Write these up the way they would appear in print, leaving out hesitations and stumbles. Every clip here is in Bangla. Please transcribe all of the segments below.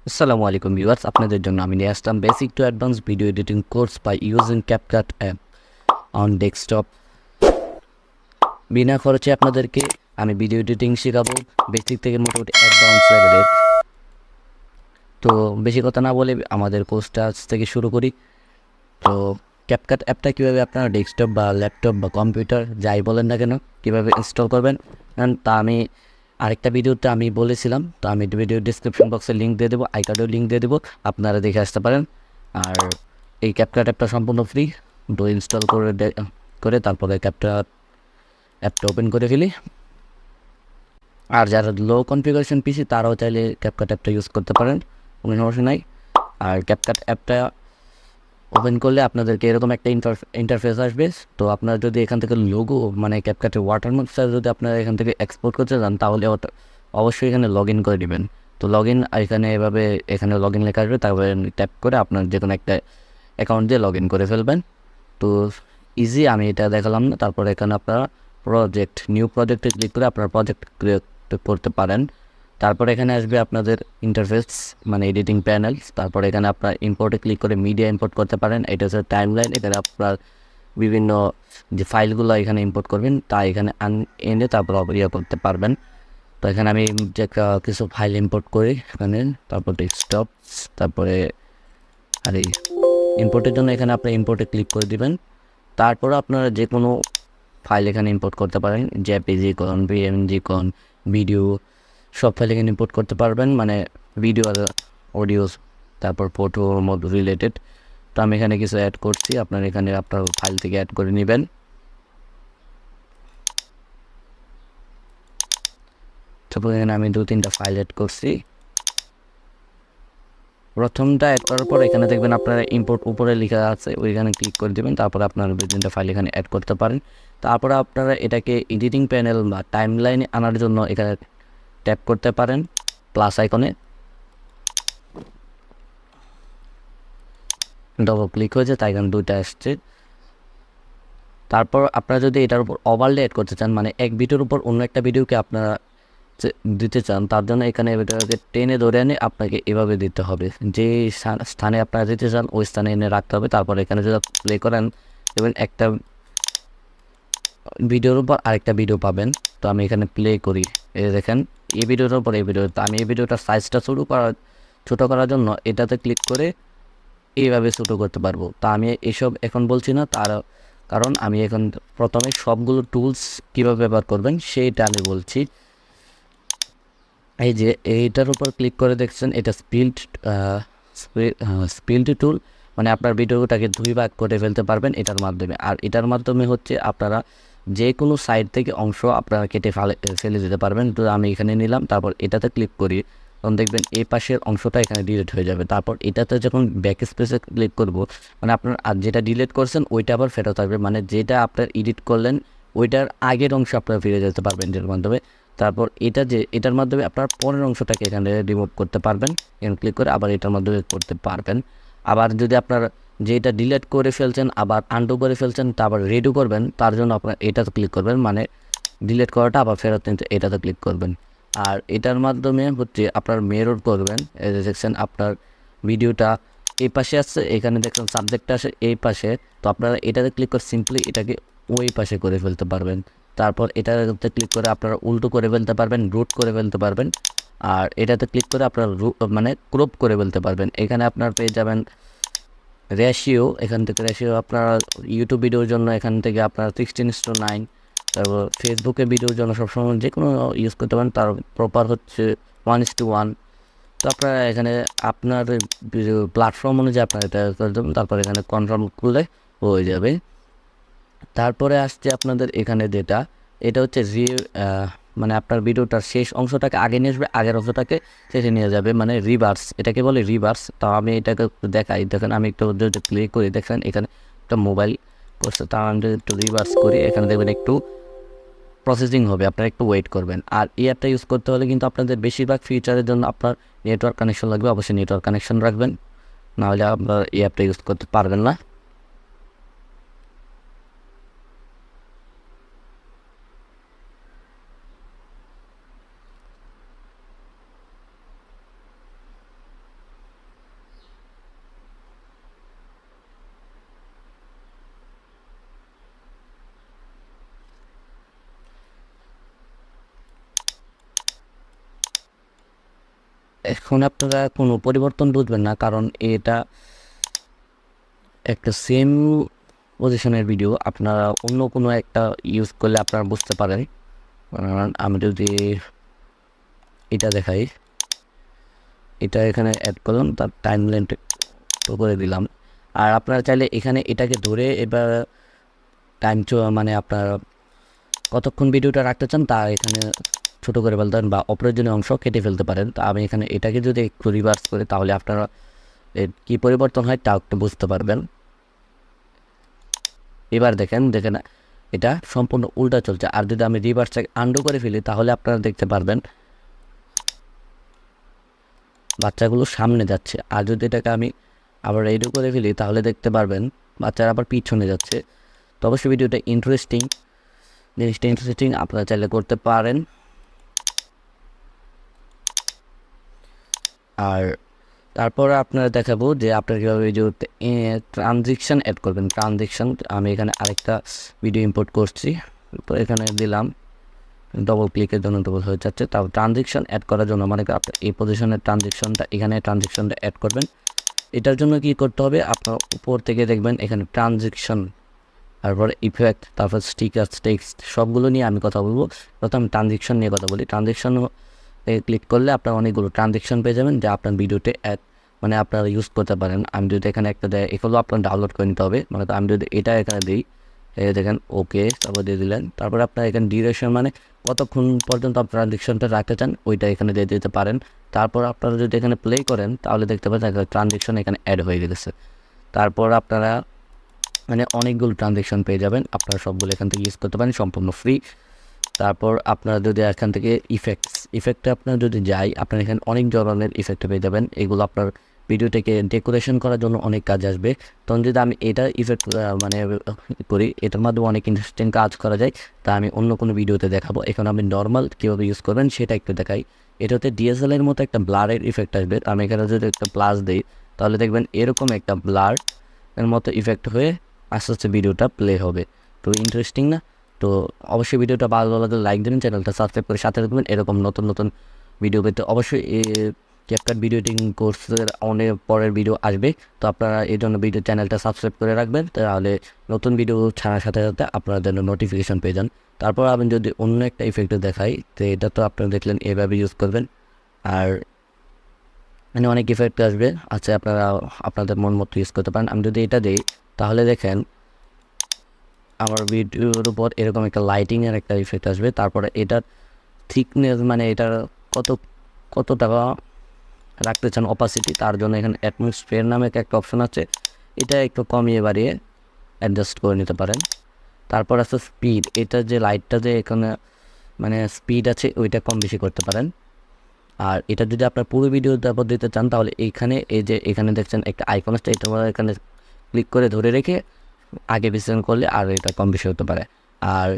আসসালামু আলাইকুম ভিউয়ার্স, আপনাদের জন্য আমি নিয়ে আসলাম basic to advance video editing course by using CapCut app on desktop. বিনা খরচে আপনাদেরকে আমি ভিডিও এডিটিং শেখাবো, বেসিক থেকে মোটামুটি অ্যাডভান্স লেভেলের। তো বেশি কথা না বলে আমাদের কোর্সটা আজ থেকে শুরু করি। তো CapCut অ্যাপটা কীভাবে আপনারা ডেস্কটপ বা ল্যাপটপ বা কম্পিউটার যাই বলেন না কেন কীভাবে ইনস্টল করবেন, তা আমি আরেকটা ভিডিওতে আমি বলেছিলাম। তো আমি ভিডিও ডিসক্রিপশন বক্সে লিঙ্ক দিয়ে দেবো, আইকার্ডেও লিঙ্ক দিয়ে দেবো, আপনারা দেখে আসতে পারেন। আর এই CapCut অ্যাপটা সম্পূর্ণ ফ্রি। তো ইনস্টল করে তারপরে CapCut অ্যাপটা ওপেন করে ফেলি। আর যারা লো কনফিগারেশন পিসি তারাও চাইলে CapCut অ্যাপটা ইউজ করতে পারেন, কোনো সমস্যা নাই। আর CapCut অ্যাপটা ওপেন করলে আপনাদেরকে এরকম একটা ইন্টারফেস আসবে। তো আপনারা যদি এখান থেকে লোগো মানে ক্যাপকাটের ওয়াটারমার্কটা যদি আপনারা এখান থেকে এক্সপোর্ট করতে চান তাহলে অবশ্যই এখানে লগ ইন করে নেবেন। তো লগ ইন এখানে এভাবে এখানে লগ ইন লেখা আসবে, তারপরে ট্যাপ করে আপনার যে কোনো একটা অ্যাকাউন্ট দিয়ে লগ ইন করে ফেলবেন। তো ইজি, আমি এটা দেখালাম না। তারপরে এখানে আপনারা নিউ প্রজেক্টে ক্লিক করে আপনার প্রজেক্ট ক্রিয়েট করতে পারেন। তারপরে এখানে আসবে আপনাদের ইন্টারফেস মানে এডিটিং প্যানেল। তারপরে এখানে আপনার ইম্পোর্টে ক্লিক করে মিডিয়া ইম্পোর্ট করতে পারেন। এটা হচ্ছে টাইমলাইন। এখানে আপনার বিভিন্ন যে ফাইলগুলো এখানে ইম্পোর্ট করবেন তা এখানে এনে তারপর করতে পারবেন। তো এখানে আমি যে কিছু ফাইল ইম্পোর্ট করি এখানে, তারপর ডেস্কটপ, তারপরে আর এই ইম্পোর্টের জন্য এখানে আপনি ইম্পোর্টে ক্লিক করে দিবেন। তারপর আপনারা যে কোনো ফাইল এখানে ইম্পোর্ট করতে পারেন, জেপিজি কোন, পিএনজি কোন, ভিডিও, সব ফাইল এখানে ইম্পোর্ট করতে পারবেন, মানে ভিডিও আর অডিও, তারপর ফটো মড রিলেটেড। তো আমি এখানে কিছু অ্যাড করছি, আপনার এখানে আপনার ফাইল থেকে অ্যাড করে নেবেন। তারপর এখানে আমি 2-3টা ফাইল অ্যাড করছি। প্রথমটা অ্যাড করার পর এখানে দেখবেন আপনারা ইম্পোর্ট উপরে লেখা আছে, ওইখানে ক্লিক করে দেবেন। তারপর আপনারা 2-3টা ফাইল এখানে অ্যাড করতে পারেন। তারপরে আপনারা এটাকে এডিটিং প্যানেল বা টাইম লাইনে আনার জন্য এখানে ট্যাপ করতে পারেন প্লাস আইকনে, ডবল ক্লিক হয়েছে, তাই এখানে 2টা আসছে। তারপর আপনারা যদি এটার উপর ওভারলে অ্যাড করতে চান, মানে এক ভিডিওর উপর অন্য একটা ভিডিওকে আপনারা দিতে চান, তার জন্য এখানে এটাকে টেনে ধরে এনে আপনাকে এভাবে দিতে হবে। যে স্থানে আপনারা দিতে চান ওই স্থানে এনে রাখতে হবে। তারপর এখানে যদি প্লে করেন দেখবেন একটা ভিডিওর উপর আরেকটা ভিডিও পাবেন। তো আমি এখানে প্লে করি, এই দেখেন এই ভিডিওর উপর এই ভিডিও। তো আমি এই ভিডিওটার সাইজটা ছোটো করার জন্য এটাতে ক্লিক করে এইভাবে ছোটো করতে পারবো। তা আমি এসব এখন বলছি না, কারণ আমি এখন প্রথমে সবগুলো টুলস কীভাবে ব্যবহার করবেন সেইটা আমি বলছি। এই যে এইটার উপর ক্লিক করে দেখছেন, এটা স্পিল্ড টুল, মানে আপনার ভিডিওটাকে 2 ভাগ করে ফেলতে পারবেন এটার মাধ্যমে। আর এটার মাধ্যমে হচ্ছে আপনারা যে কোনো সাইড থেকে অংশ আপনারা কেটে ফেলে দিতে পারবেন। তো আমি এখানে নিলাম, তারপর এটাতে ক্লিক করি, তখন দেখবেন এই পাশের অংশটা এখানে ডিলিট হয়ে যাবে। তারপর এটাতে যখন ব্যাক স্পেসে ক্লিক করব, মানে আপনার আর যেটা ডিলিট করছেন ওইটা আবার ফেরত আসবে, মানে যেটা আপনার এডিট করলেন ওইটার আগের অংশ আপনারা ফিরে যেতে পারবেন এটার মাধ্যমে। তারপর এটার মাধ্যমে আপনার পরের অংশটাকে এখানে রিমুভ করতে পারবেন, এখানে ক্লিক করে আবার এটার মাধ্যমে করতে পারবেন। আবার যদি আপনার যেটা ডিলিট করে ফেলছেন আবার আনডু করে ফেলছেন, তারপর রেডু করবেন, তার জন্য আপনার এটাতে ক্লিক করবেন, মানে ডিলিট করাটা আবার ফেরত নিতে এটাতে ক্লিক করবেন। আর এটার মাধ্যমে হচ্ছে আপনার মিরর করবেন। এই যে দেখছেন আপনার ভিডিওটা এই পাশে আসছে, এখানে দেখছেন সাবজেক্টটা আসে এই পাশে। তো আপনারা এটাতে ক্লিক করে সিম্পলি এটাকে ওই পাশে করে ফেলতে পারবেন। তারপর এটাতে ক্লিক করে আপনারা উল্টো করে ফেলতে পারবেন, রুট করে ফেলতে পারবেন। আর এটাতে ক্লিক করে আপনারা মানে ক্রপ করে ফেলতে পারবেন। এখানে আপনার পেয়ে যাবেন রেশিও, এখান থেকে রেশিও আপনারা ইউটিউব ভিডিওর জন্য এখান থেকে আপনারা 16:9, তারপর ফেসবুকে ভিডিওর জন্য সবসময় যে কোনো ইউজ করতে পারেন, তার প্রপার হচ্ছে 1:1। তো আপনারা এখানে আপনার প্ল্যাটফর্ম অনুযায়ী আপনারা এটা করে দেবেন। তারপর এখানে কনফার্ম করলে হয়ে যাবে। তারপরে আসছে আপনাদের এখানে যেটা, এটা হচ্ছে মানে আপনার ভিডিওটার শেষ অংশটাকে আগে নিয়ে আসবে, আগের অংশটাকে শেষে নিয়ে যাবে, মানে রিভার্স, এটাকে বলে রিভার্স। তো আমি এটাকে দেখাই, দেখেন আমি একটু যদি প্লে করি, দেখেন এখানে একটা মোবাইল করছে, তা আমি যদি একটু রিভার্স করি এখানে দেখবেন একটু প্রসেসিং হবে, আপনারা একটু ওয়েট করবেন। আর এই অ্যাপটা ইউজ করতে হলে কিন্তু আপনাদের বেশিরভাগ ফিচারের জন্য আপনার নেটওয়ার্ক কানেকশন লাগবে, অবশ্যই নেটওয়ার্ক কানেকশন রাখবেন, নাহলে আপনার এই অ্যাপটা ইউজ করতে পারবেন না। এখন আপনারা কোনো পরিবর্তন বুঝবেন না, কারণ এটা একটা সেম পজিশনের ভিডিও। আপনারা অন্য কোনো একটা ইউজ করলে আপনারা বুঝতে পারেন। কারণ আমি যদি এটা দেখাই, এটা এখানে অ্যাড করলাম, তার টাইম লেন্থ করে দিলাম। আর আপনারা চাইলে এখানে এটাকে ধরে এবার টাইম মানে আপনার কতক্ষণ ভিডিওটা রাখতে চান তা এখানে ছোটো করে ফেলতে পারেন বা অপ্রয়োজনীয় অংশ কেটে ফেলতে পারেন। তা আমি এখানে এটাকে যদি একটু রিভার্স করি তাহলে আপনারা এর কী পরিবর্তন হয় তা একটু বুঝতে পারবেন। এবার দেখেন এটা সম্পূর্ণ উল্টা চলছে। আর যদি আমি রিভার্সটাকে আন্ডু করে ফেলি তাহলে আপনারা দেখতে পারবেন বাচ্চাগুলো সামনে যাচ্ছে। আর যদি এটাকে আমি আবার রেডি করে ফেলি তাহলে দেখতে পারবেন বাচ্চারা আবার পিছনে যাচ্ছে। তো অবশ্যই ভিডিওটা জিনিসটা ইন্টারেস্টিং, আপনারা চাইলে করতে পারেন। আর তারপর আপনারা দেখাবো যে আপনারা কীভাবে ভিডিওতে ট্রানজিকশান অ্যাড করবেন। ট্রানজিকশান আমি এখানে আরেকটা ভিডিও ইম্পোর্ট করছি, তো এখানে দিলাম, ডবল ক্লিকের জন্য ডবল হয়ে যাচ্ছে। তাও ট্রানজিকশান অ্যাড করার জন্য মানে আপনার এই পজিশনের এখানে ট্রানজিকশানটা অ্যাড করবেন। এটার জন্য কি করতে হবে, আপনার উপর থেকে দেখবেন এখানে ট্রানজিকশান, তারপর ইফেক্ট, তারপর স্টিকার, টেক্সট সবগুলো নিয়ে আমি কথা বলবো। প্রথম ট্রানজিকশন নিয়ে কথা বলি। ট্রানজিকশন ক্লিক করলে আপনার অনেকগুলো ট্রানজিকশন পেয়ে যাবেন যা আপনার ভিডিওতে মানে আপনারা ইউজ করতে পারেন। আমি যদি এখানে একটা দেয়, এগুলো আপনার ডাউনলোড করে নিতে হবে। মানে আমি যদি এটা এখানে দিই, দেখেন ওকে, তারপর দিয়ে দিলেন। তারপর আপনার এখানে ডিউরেশন মানে কতক্ষণ পর্যন্ত আপনার ট্রানজিকশনটা রাখতে চান ওইটা এখানে দিয়ে দিতে পারেন। তারপর আপনারা যদি এখানে প্লে করেন তাহলে দেখতে পাচ্ছেন ট্রানজিকশন এখানে অ্যাড হয়ে গেছে। তারপর আপনারা মানে অনেকগুলো ট্রানজ্যাকশন পেয়ে যাবেন, আপনারা সবগুলো এখান থেকে ইউজ করতে পারেন সম্পূর্ণ ফ্রি। তারপর আপনারা যদি এখান থেকে ইফেক্টে আপনারা যদি যাই, আপনারা এখানে অনেক ধরনের ইফেক্ট পেয়ে যাবেন। এগুলো আপনার ভিডিওটাকে ডেকোরেশন করার জন্য অনেক কাজে আসবে। তখন যদি আমি এটা ইফেক্ট মানে করি, এটার মাধ্যমে অনেক ইন্টারেস্টিং কাজ করা যায়, তা আমি অন্য কোনো ভিডিওতে দেখাবো। এখন আমি নর্মাল কীভাবে ইউজ করবেন সেটা একটু দেখাই। এটা হচ্ছে ডিএসএলআর মতো একটা ব্লারের ইফেক্ট আসবে। আমি এখানে যদি একটা প্লাস দিই তাহলে দেখবেন এরকম একটা ব্লার এর মতো ইফেক্ট হয়ে আস্তে আস্তে ভিডিওটা প্লে হবে। তো ইন্টারেস্টিং না? তো অবশ্যই ভিডিওটা ভালো লাগলে লাইক দেবেন, চ্যানেলটা সাবস্ক্রাইব করে সাথে রাখবেন। এরকম নতুন নতুন ভিডিও পেতে অবশ্যই ক্যাপকাট ভিডিও এডিটিং কোর্সের অনেক পরের ভিডিও আসবে। তো আপনারা এই জন্য চ্যানেলটা সাবস্ক্রাইব করে রাখবেন, তাহলে নতুন ভিডিও ছাড়ার সাথে সাথে আপনারা যেন নোটিফিকেশান পেয়ে যান। তারপর আমি যদি অন্য একটা ইফেক্ট দেখাই, তো এটা তো আপনারা দেখলেন এভাবে ইউজ করবেন। আর মানে অনেক ইফেক্ট আসবে, আচ্ছা আপনারা আপনাদের মন মতো ইউজ করতে পারেন। আমি যদি এটা দিই তাহলে দেখেন আমার ভিডিওর উপর এরকম একটা লাইটিংয়ের একটা ইফেক্ট আসবে। তারপরে এটার থিকনেস মানে এটার কত টাকা রাখতে চান অপাসিটি, তার জন্য এখানে অ্যাটমসফিয়ার নামে একটা অপশন আছে, এটা একটু কমিয়ে বাড়িয়ে অ্যাডজাস্ট করে নিতে পারেন। তারপর আছে স্পিড, এটা যে লাইটটা যে এখানে মানে স্পিড আছে ওইটা কম বেশি করতে পারেন। আর এটা যদি আপনার পুরো ভিডিও তারপর দিতে চান তাহলে এইখানে এখানে দেখছেন একটা আইকন আছে, এটা এখানে ক্লিক করে ধরে রেখে আগে পিছন করলে আর এটা কম বেশি হতে পারে। আর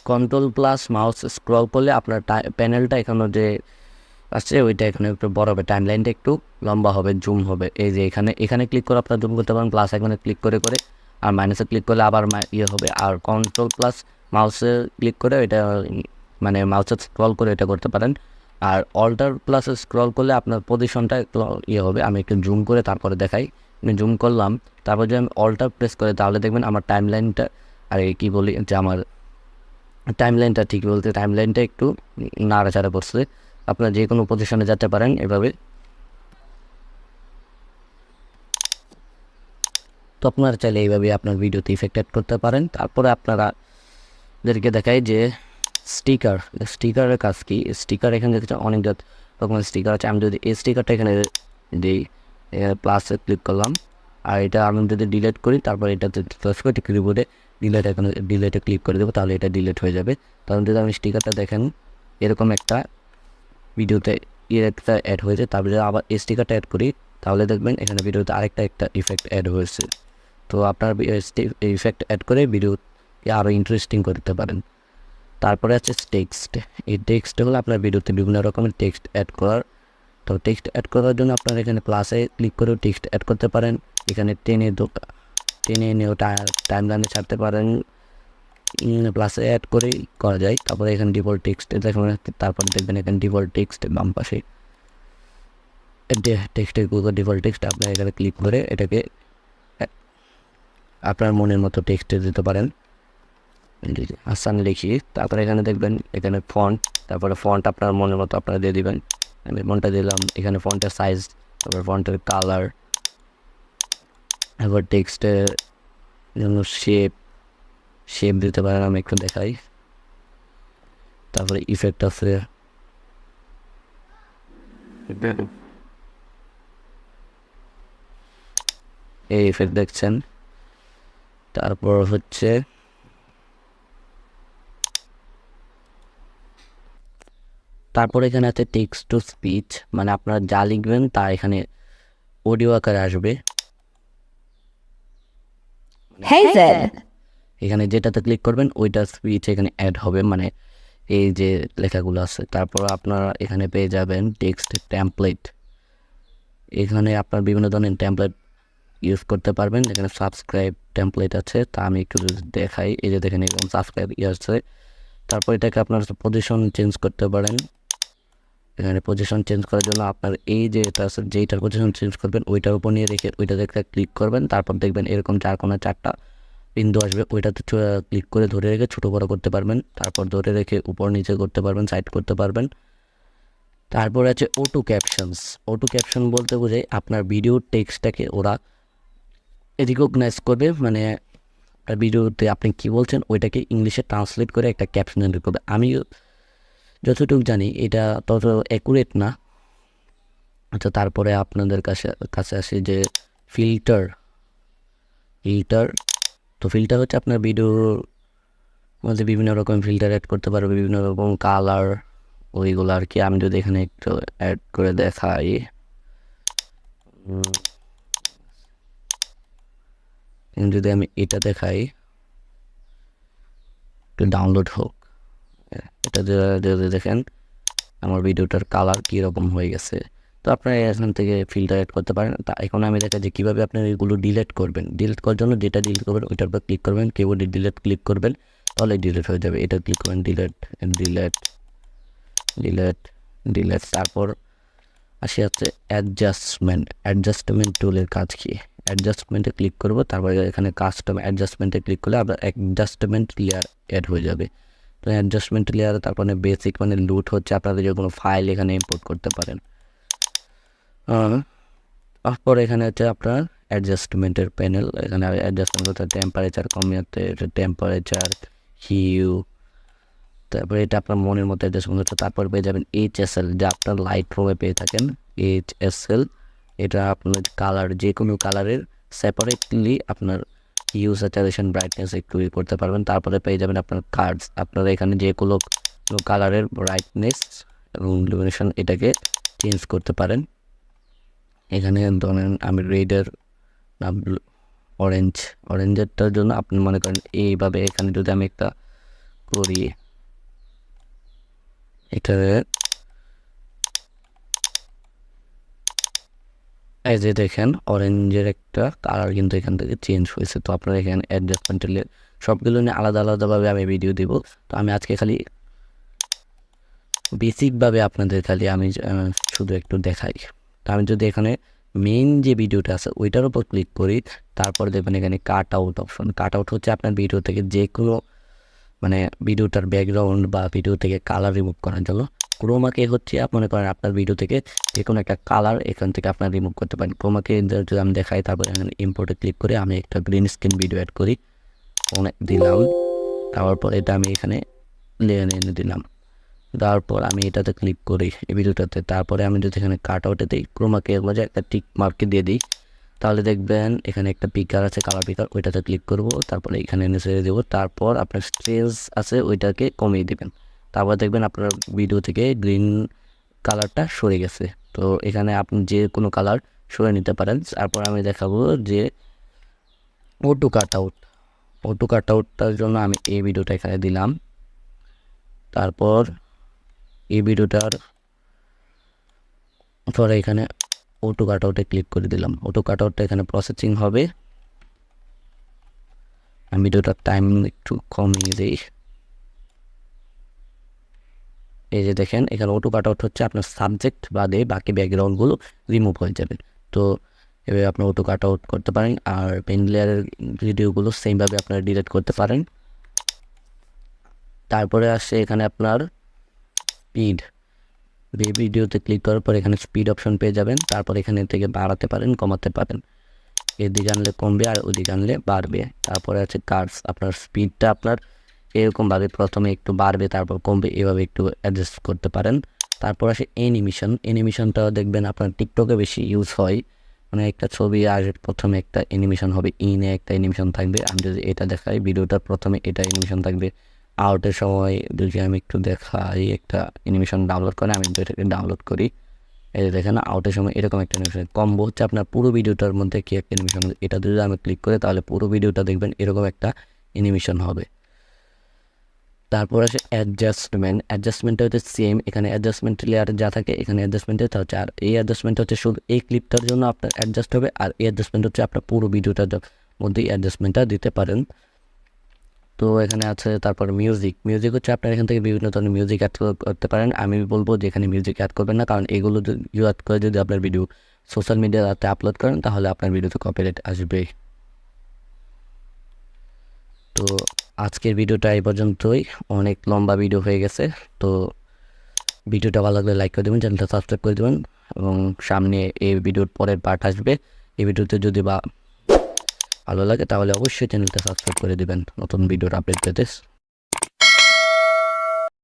কন্ট্রোল প্লাস মাউস স্ক্রল করলে আপনার প্যানেলটা এখানে যে আছে ওইটা এখানে একটু বড় হবে, টাইম লাইনটা একটু লম্বা হবে, জুম হবে। এই যে এখানে ক্লিক করে আপনারা জুম করতে পারেন, প্লাস এখানে ক্লিক করে আর মাইনাসে ক্লিক করলে আবার হবে। আর কন্ট্রোল প্লাস মাউসে ক্লিক করে এটা মানে মাউসে স্ক্রল করে এটা করতে পারেন। আর অল্টার প্লাস স্ক্রল করলে আপনার পজিশনটা একটু হবে। আমি একটু জুম করে তারপরে দেখাই। জুম করলাম, তারপর যদি আমি অল্টার প্রেস করে তাহলে দেখবেন আমার টাইম লাইনটা, আর কি বলি যে আমার টাইম লাইনটা ঠিক বলতে টাইম লাইনটা একটু নাড়াচাড়া করছে। আপনারা যে কোনো পজিশনে যেতে পারেন এভাবে। তো আপনারা চাইলে এইভাবে আপনার ভিডিওতে ইফেক্ট অ্যাড করতে পারেন। তারপরে আপনারাদেরকে দেখাই যে স্টিকারের কাজ কি। স্টিকার এখানে দেখতে অনেক রকমের স্টিকার আছে। আমি যদি এই স্টিকারটা এখানে দিই, প্লাসে ক্লিক করলাম, আর এটা আমি যদি ডিলিট করি তারপর এটাতে প্রেস করে কিবোর্ডে ডিলেটে ক্লিক করে দেবো তাহলে এটা ডিলিট হয়ে যাবে। তখন যদি আমি স্টিকারটা দেখেন এরকম একটা ভিডিওতে একটা অ্যাড হয়েছে, তারপরে আবার এই স্টিকারটা অ্যাড করি তাহলে দেখবেন এখানে ভিডিওতে একটা ইফেক্ট অ্যাড হয়েছে। তো আপনার ইফেক্ট অ্যাড করে ভিডিওকে আরও ইন্টারেস্টিং করতে পারেন। তারপরে আছে টেক্সট। এই টেক্সট হলো আপনার ভিডিওতে বিভিন্ন রকমের টেক্সট অ্যাড করার। তো টেক্সট অ্যাড করার জন্য আপনারা এখানে প্লাসে ক্লিক করেও টেক্সট অ্যাড করতে পারেন। এখানে টেনে এনেও টাইম লাইনে ছাড়তে পারেন, প্লাসে অ্যাড করেই করা যায়। তারপরে এখানে ডিফল্ট টেক্সট দেখবেন, তারপরে দেখবেন এখানে ডিফল্ট টেক্সট বাম পাশে টেক্সটের গুগল ডিফল্ট টেক্সট আপনার এখানে ক্লিক করে এটাকে আপনার মনের মতো টেক্সটে দিতে পারেন। হাসান লিখি, তারপরে এখানে দেখবেন এখানে ফন্ট, তারপরে ফন্ট আপনার মনের মতো আপনারা দিয়ে দিবেন। আমি ফন্টটা দিলাম, এখানে ফন্টের সাইজ, তারপরে ফন্টের কালার, এবার টেক্সটের জন্য শেপ দিতে পারেন, আমি একটু দেখাই। তারপরে ইফেক্ট আছে, এই ইফেক্ট দেখছেন। তারপর হচ্ছে তারপর এখানে আছে টেক্সট টু স্পিচ, মানে আপনারা যা লিখবেন তা এখানে অডিও আকারে আসবে। এখানে যেটাতে ক্লিক করবেন ওইটা স্পিচ এখানে অ্যাড হবে, মানে এই যে লেখাগুলো আছে। তারপর আপনারা এখানে পেয়ে যাবেন টেক্সট টেমপ্লেট, এখানে আপনার বিভিন্ন ধরনের টেমপ্লেট ইউজ করতে পারবেন। এখানে সাবস্ক্রাইব টেমপ্লেট আছে, তা আমি একটু দেখাই। এই যে দেখেন এরকম সাবস্ক্রাইব আছে। তারপর এটাকে আপনার পজিশন চেঞ্জ করতে পারেন। এখানে পজিশন চেঞ্জ করার জন্য আপনার এই যে এটা আছে, যেইটার পজিশন চেঞ্জ করবেন ওইটার উপর নিয়ে রেখে ওইটাতে একটা ক্লিক করবেন। তারপর দেখবেন এরকম চার কোণায় 4টা বিন্দু আসবে, ওইটাতে ক্লিক করে ধরে রেখে ছোটো বড়ো করতে পারবেন। তারপর ধরে রেখে উপর নিচে করতে পারবেন, সাইড করতে পারবেন। তারপর আছে অটো ক্যাপশনস। অটো ক্যাপশন বলতে বোঝায় আপনার ভিডিওর টেক্সটটাকে ওরা রিকগনাইজ করবে, মানে ভিডিওতে আপনি কী বলছেন ওইটাকে ইংলিশে ট্রান্সলেট করে একটা ক্যাপশন এন্টার করবে। আমি যতটুকু জানি এটা তত অ্যাকুরেট না। আচ্ছা, তারপরে আপনাদের কাছে আসে যে ফিল্টার। তো ফিল্টার হচ্ছে আপনার ভিডিওর মধ্যে বিভিন্ন রকম ফিল্টার অ্যাড করতে পারবে, বিভিন্ন রকম কালার, ওইগুলো আর কি। আমি যদি এখানে একটু অ্যাড করে দেখাই, যদি আমি এটা দেখাই, একটু ডাউনলোড হোক, এটা যদি দেখেন আমার ভিডিওটার কালার কীরকম হয়ে গেছে। তো আপনারা এখান থেকে ফিল্টার অ্যাড করতে পারেন। তা এখন আমি দেখা যে কীভাবে আপনার এগুলো ডিলিট করবেন। ডিলিট করার জন্য যেটা ডিলিট করবেন ওইটার উপর ক্লিক করবেন, কিবোর্ডে ডিলিট ক্লিক করবেন, তাহলে ডিলিট হয়ে যাবে। এটা ক্লিক করবেন, ডিলিট। তারপর আসে হচ্ছে অ্যাডজাস্টমেন্ট টুলের কাজ কি। অ্যাডজাস্টমেন্টে ক্লিক করবো, তারপরে এখানে কাস্টম অ্যাডজাস্টমেন্টে ক্লিক করলে আপনার অ্যাডজাস্টমেন্ট লেয়ার অ্যাড হয়ে যাবে। তো অ্যাডজাস্টমেন্ট লেয়ার, তারপরে বেসিক মানে লুট হচ্ছে আপনাদের যে কোনো ফাইল এখানে ইম্পোর্ট করতে পারেন। তারপর এখানে হচ্ছে আপনার অ্যাডজাস্টমেন্টের প্যানেল, এখানে অ্যাডজাস্টমেন্ট করতে টেম্পারেচার কমিয়ে, টেম্পারেচার, হিউ, তারপরে এটা আপনার মনের মতো অ্যাডজাস্টমেন্ট করতে। তারপর পেয়ে যাবেন HSL, যা আপনার লাইট রুমে পেয়ে থাকেন। HSL এটা আপনার কালার, যে কোনো কালারের সেপারেটলি আপনার হিউ, স্যাচুরেশন, ব্রাইটনেস একটু করতে পারবেন। তারপরে পেয়ে যাবেন আপনার কার্ডস, আপনারা এখানে যে কোনো কালারের ব্রাইটনেস এবং ইলুমিনেশন এটাকে চেঞ্জ করতে পারেন। এখানে ধরেন আমি রেডের না অরেঞ্জেরটার জন্য আপনি মনে করেন এইভাবে, এখানে যদি আমি একটা করি, এখানে এই যে দেখেন অরেঞ্জের একটা কালার কিন্তু এখান থেকে চেঞ্জ হয়েছে। তো আপনারা এখানে অ্যাডজাস্টমেন্টের সবগুলো নিয়ে আলাদা আলাদাভাবে আমি ভিডিও দিব। তো আমি আজকে খালি বেসিকভাবে আপনাদের খালি আমি শুধু একটু দেখাই। তো আমি যদি এখানে মেইন যে ভিডিওটা আছে ওইটার উপর ক্লিক করি, তারপর দেখবেন এখানে cut out option. Cut out হচ্ছে আপনার ভিডিও থেকে যে কোনো মানে ভিডিওটার ব্যাকগ্রাউন্ড বা ভিডিও থেকে কালার রিমুভ করার জন্য। ক্রোমাকে হচ্ছে মনে করেন আপনার ভিডিও থেকে যে কোনো একটা কালার এখান থেকে আপনার রিমুভ করতে পারেন। ক্রোমাকে যদি আমি দেখাই, তারপর এখানে ইম্পোর্টে ক্লিক করে আমি একটা গ্রিন স্ক্রিন ভিডিও অ্যাড করি, দিলাম। তারপর এটা আমি এখানে এনে দিলাম, তারপর আমি এটাতে ক্লিক করি এই ভিডিওটাতে। তারপরে আমি যদি এখানে কাট আউটে দিই, ক্রোমাকে মাঝে একটা টিক মার্কে দিয়ে দিই, তাহলে দেখবেন এখানে একটা পিকার আছে, কালার পিকার, ওইটাতে ক্লিক করব। তারপরে এখানে এনে ছেড়ে দেবো। তারপর আপনার স্ট্রেস আছে ওইটাকে কমিয়ে দেবেন। তারপর দেখবেন আপনার ভিডিও থেকে গ্রিন কালারটা সরে গেছে। তো এখানে আপনি যে কোনো কালার সরে নিতে পারেন। তারপর আমি দেখাবো যে অটো কাট আউটটার জন্য আমি এই ভিডিওটা এখানে দিলাম। তারপর এই ভিডিওটার পরে এখানে অটো কাট আউটে ক্লিক করে দিলাম। অটো কাট আউটটা এখানে প্রসেসিং হবে। আমি ভিডিওটার টাইম একটু কমিয়ে দিই। এই যে দেখেন এখানে অটো কাট আউট হচ্ছে, আপনার সাবজেক্ট বাদে বাকি ব্যাকগ্রাউন্ডগুলো রিমুভ হয়ে যাবে। তো এভাবে আপনি অটো কাট আউট করতে পারেন। আর পেন লেয়ারের ভিডিওগুলো সেমভাবে আপনারা ডিলিট করতে পারেন। তারপরে আসছে এখানে আপনার স্পিড, এই ভিডিওতে ক্লিক করার পর এখানে স্পিড অপশন পেয়ে যাবেন। তারপর এখানে থেকে বাড়াতে পারেন, কমাতে পারেন, এদিকে আনলে কমবে আর ওদিকে আনলে বাড়বে। তারপরে আছে কার্ভস, আপনার স্পিডটা আপনার এরকমভাবে প্রথমে একটু বাড়বে তারপর কমবে, এভাবে একটু অ্যাডজাস্ট করতে পারেন। তারপর আসে অ্যানিমেশন, অ্যানিমেশনটাও দেখবেন আপনার টিকটকে বেশি ইউজ হয়। মানে একটা ছবি আর প্রথমে একটা অ্যানিমেশন হবে, ইনে একটা অ্যানিমেশন থাকবে। আমি যদি এটা দেখাই, ভিডিওটার প্রথমে এটা অ্যানিমেশন থাকবে, আউটের সময় যদি আমি একটু দেখাই একটা অ্যানিমেশন ডাউনলোড করে, আমি এটাকে ডাউনলোড করি, এই যে দেখেন আউটের সময় এরকম একটা অ্যানিমেশন কম্বো হচ্ছে আপনার পুরো ভিডিওটার মধ্যে কি একটা অ্যানিমেশন, এটা যদি আমি ক্লিক করি তাহলে পুরো ভিডিওটা দেখবেন এরকম একটা অ্যানিমেশন হবে। তারপর আসে অ্যাডজাস্টমেন্ট, অ্যাডজাস্টমেন্টটা হচ্ছে সেম, এখানে অ্যাডজাস্টমেন্ট লেয়ারে যা থাকে এখানে অ্যাডজাস্টমেন্টে তা হচ্ছে। আর এই অ্যাডজাস্টমেন্ট হচ্ছে শুধু এই ক্লিপটার জন্য আপনার অ্যাডজাস্ট হবে, আর এই অ্যাডজাস্টমেন্ট হচ্ছে আপনার পুরো ভিডিওটার মধ্যেই অ্যাডজাস্টমেন্টটা দিতে পারেন। তো এখানে আছে তারপর মিউজিক, মিউজিক হচ্ছে আপনার এখান থেকে বিভিন্ন ধরনের মিউজিক অ্যাড করতে পারেন। আমি বলবো যে এখানে মিউজিক অ্যাড করবেন না, কারণ এগুলো অ্যাড করে যদি আপনার ভিডিও সোশ্যাল মিডিয়াতে আপলোড করেন তাহলে আপনার ভিডিওতে কপিরাইট আসবে। তো আজকের ভিডিওটা এই পর্যন্তই, অনেক লম্বা ভিডিও হয়ে গেছে। তো ভিডিওটা ভালো লাগলে লাইক করে দেবেন, চ্যানেলটা সাবস্ক্রাইব করে দেবেন, এবং সামনে এই ভিডিওর পরের পার্ট আসবে। এই ভিডিওতে যদি ভালো লাগে তাহলে অবশ্যই চ্যানেলটা সাবস্ক্রাইব করে দেবেন নতুন ভিডিওর আপডেট পেতে।